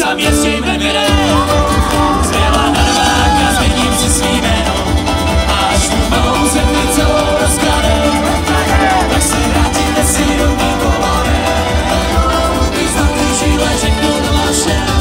Tam jezdíme kde, zvěla narváka, změním si svý jméno. Až tu mou zemi celou rozkladem, tak se vrátíme si do mý kolore. Ty zlatý žíle řeknu to vaše.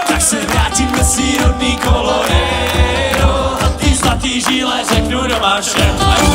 Tak se vrátíme si rodný Colorado a ty zlatý žíle řeknu doma všem.